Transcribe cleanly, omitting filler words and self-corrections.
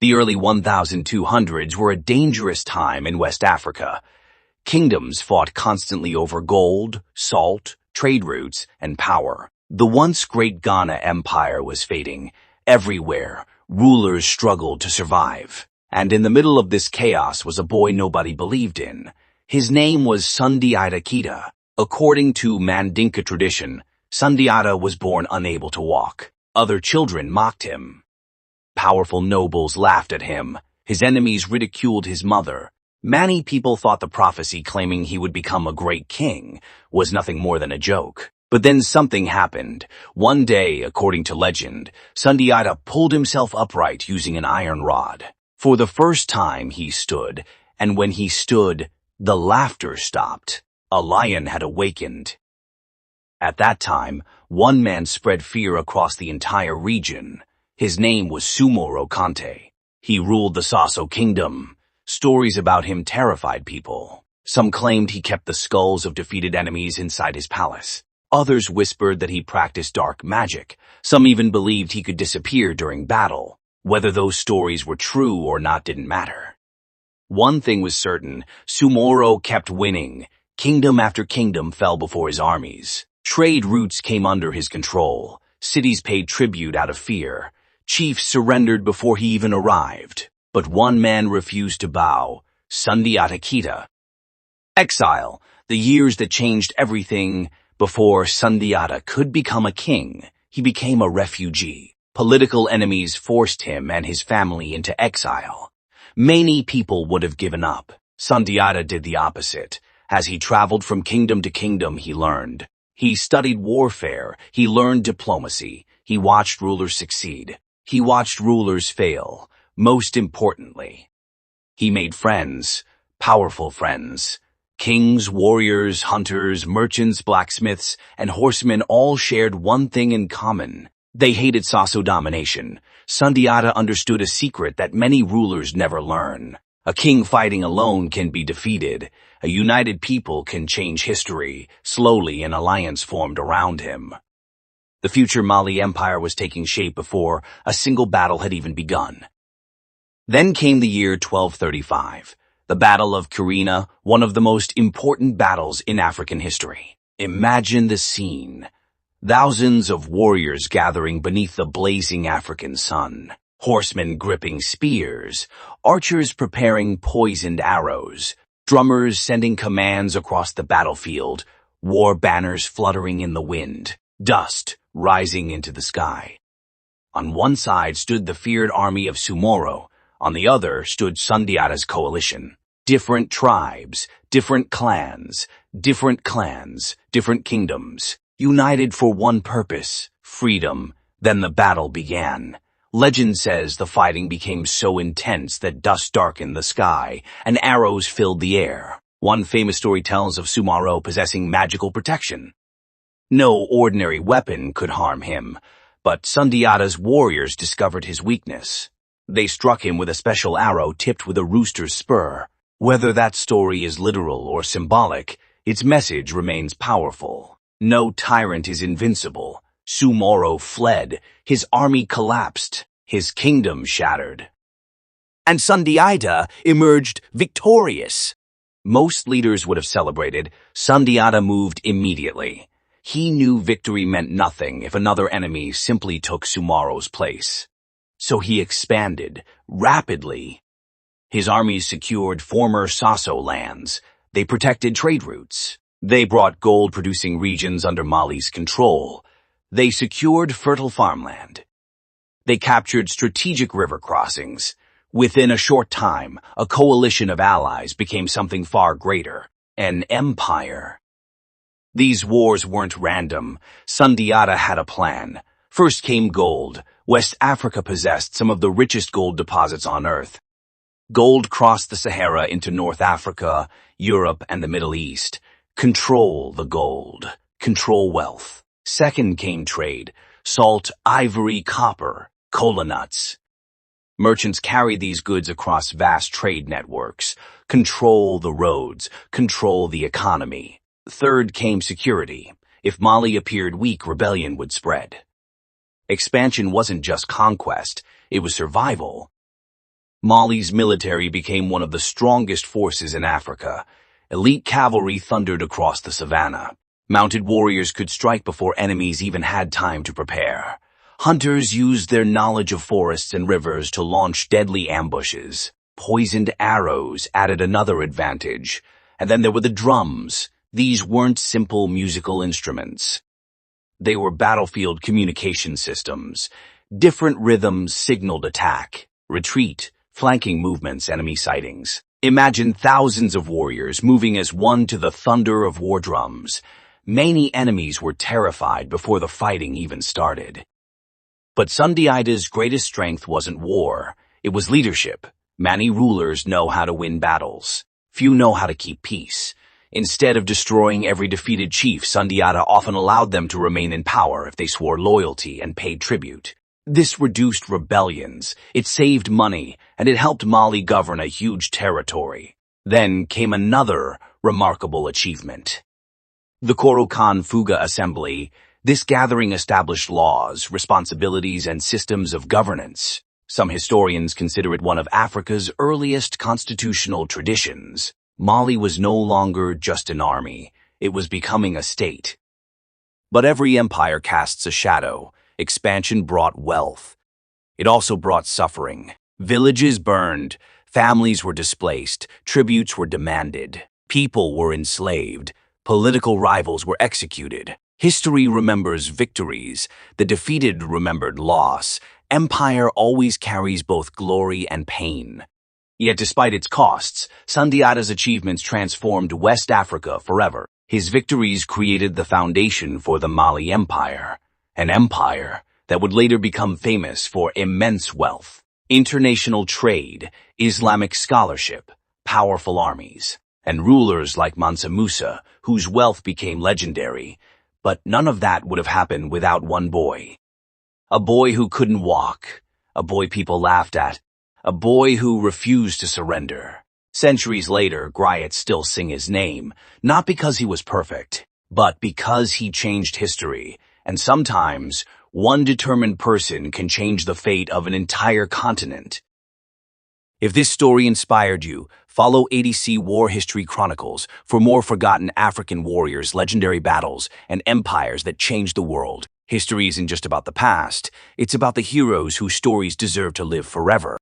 The early 1200s were a dangerous time in West Africa. Kingdoms fought constantly over gold, salt, trade routes, and power. The once great Ghana Empire was fading. Everywhere, rulers struggled to survive. And in the middle of this chaos was a boy nobody believed in. His name was Sundiata Keita. According to Mandinka tradition, Sundiata was born unable to walk. Other children mocked him. Powerful nobles laughed at him. His enemies ridiculed his mother. Many people thought the prophecy claiming he would become a great king was nothing more than a joke. But then something happened. One day, according to legend, Sundiata pulled himself upright using an iron rod. For the first time he stood, and when he stood, the laughter stopped. A lion had awakened. At that time, one man spread fear across the entire region. His name was Sumoro Kante. He ruled the Sosso kingdom. Stories about him terrified people. Some claimed he kept the skulls of defeated enemies inside his palace. Others whispered that he practiced dark magic. Some even believed he could disappear during battle. Whether those stories were true or not didn't matter. One thing was certain, Sumoro kept winning. Kingdom after kingdom fell before his armies. Trade routes came under his control. Cities paid tribute out of fear. Chiefs surrendered before he even arrived. But one man refused to bow, Sundiata Keita. Exile, the years that changed everything. Before Sundiata could become a king, he became a refugee. Political enemies forced him and his family into exile. Many people would have given up. Sundiata did the opposite. As he traveled from kingdom to kingdom, he learned. He studied warfare. He learned diplomacy. He watched rulers succeed. He watched rulers fail. Most importantly, he made friends, powerful friends. Kings, warriors, hunters, merchants, blacksmiths, and horsemen all shared one thing in common. They hated Sosso domination. Sundiata understood a secret that many rulers never learn. A king fighting alone can be defeated. A united people can change history. Slowly, an alliance formed around him. The future Mali Empire was taking shape before a single battle had even begun. Then came the year 1235. The Battle of Kirina, one of the most important battles in African history. Imagine the scene. Thousands of warriors gathering beneath the blazing African sun. Horsemen gripping spears. Archers preparing poisoned arrows. Drummers sending commands across the battlefield. War banners fluttering in the wind. Dust rising into the sky. On one side stood the feared army of Sumoro. On the other stood Sundiata's coalition. Different tribes, different clans, different kingdoms, united for one purpose, freedom. Then the battle began. Legend says the fighting became so intense that dust darkened the sky and arrows filled the air. One famous story tells of Sumoro possessing magical protection. No ordinary weapon could harm him, but Sundiata's warriors discovered his weakness. They struck him with a special arrow tipped with a rooster's spur. Whether that story is literal or symbolic, its message remains powerful. No tyrant is invincible. Sumoro fled. His army collapsed. His kingdom shattered. And Sundiata emerged victorious. Most leaders would have celebrated. Sundiata moved immediately. He knew victory meant nothing if another enemy simply took Sumoro's place. So he expanded rapidly. His armies secured former Sosso lands. They protected trade routes. They brought gold-producing regions under Mali's control. They secured fertile farmland. They captured strategic river crossings. Within a short time, a coalition of allies became something far greater, an empire. These wars weren't random. Sundiata had a plan. First came gold. West Africa possessed some of the richest gold deposits on Earth. Gold crossed the Sahara into North Africa, Europe, and the Middle East. Control the gold. Control wealth. Second came trade. Salt, ivory, copper, cola nuts. Merchants carried these goods across vast trade networks. Control the roads. Control the economy. Third came security. If Mali appeared weak, rebellion would spread. Expansion wasn't just conquest. It was survival. Mali's military became one of the strongest forces in Africa. Elite cavalry thundered across the savannah. Mounted warriors could strike before enemies even had time to prepare. Hunters used their knowledge of forests and rivers to launch deadly ambushes. Poisoned arrows added another advantage. And then there were the drums. These weren't simple musical instruments. They were battlefield communication systems. Different rhythms signaled attack, retreat, flanking movements, enemy sightings. Imagine thousands of warriors moving as one to the thunder of war drums. Many enemies were terrified before the fighting even started. But Sundiata's greatest strength wasn't war. It was leadership. Many rulers know how to win battles. Few know how to keep peace. Instead of destroying every defeated chief, Sundiata often allowed them to remain in power if they swore loyalty and paid tribute. This reduced rebellions, it saved money, and it helped Mali govern a huge territory. Then came another remarkable achievement. The Korokan Fuga Assembly. This gathering established laws, responsibilities, and systems of governance. Some historians consider it one of Africa's earliest constitutional traditions. Mali was no longer just an army. It was becoming a state. But every empire casts a shadow. Expansion brought wealth. It also brought suffering. Villages burned, families were displaced, tributes were demanded, people were enslaved, political rivals were executed. History remembers victories, the defeated remembered loss. Empire always carries both glory and pain. Yet despite its costs, Sundiata's achievements transformed West Africa forever. His victories created the foundation for the Mali Empire. An empire that would later become famous for immense wealth, international trade, Islamic scholarship, powerful armies, and rulers like Mansa Musa, whose wealth became legendary. But none of that would have happened without one boy. A boy who couldn't walk, a boy people laughed at, a boy who refused to surrender. Centuries later, griots still sing his name, not because he was perfect, but because he changed history. And sometimes, one determined person can change the fate of an entire continent. If this story inspired you, follow ADC War History Chronicles for more forgotten African warriors, legendary battles, and empires that changed the world. History isn't just about the past, it's about the heroes whose stories deserve to live forever.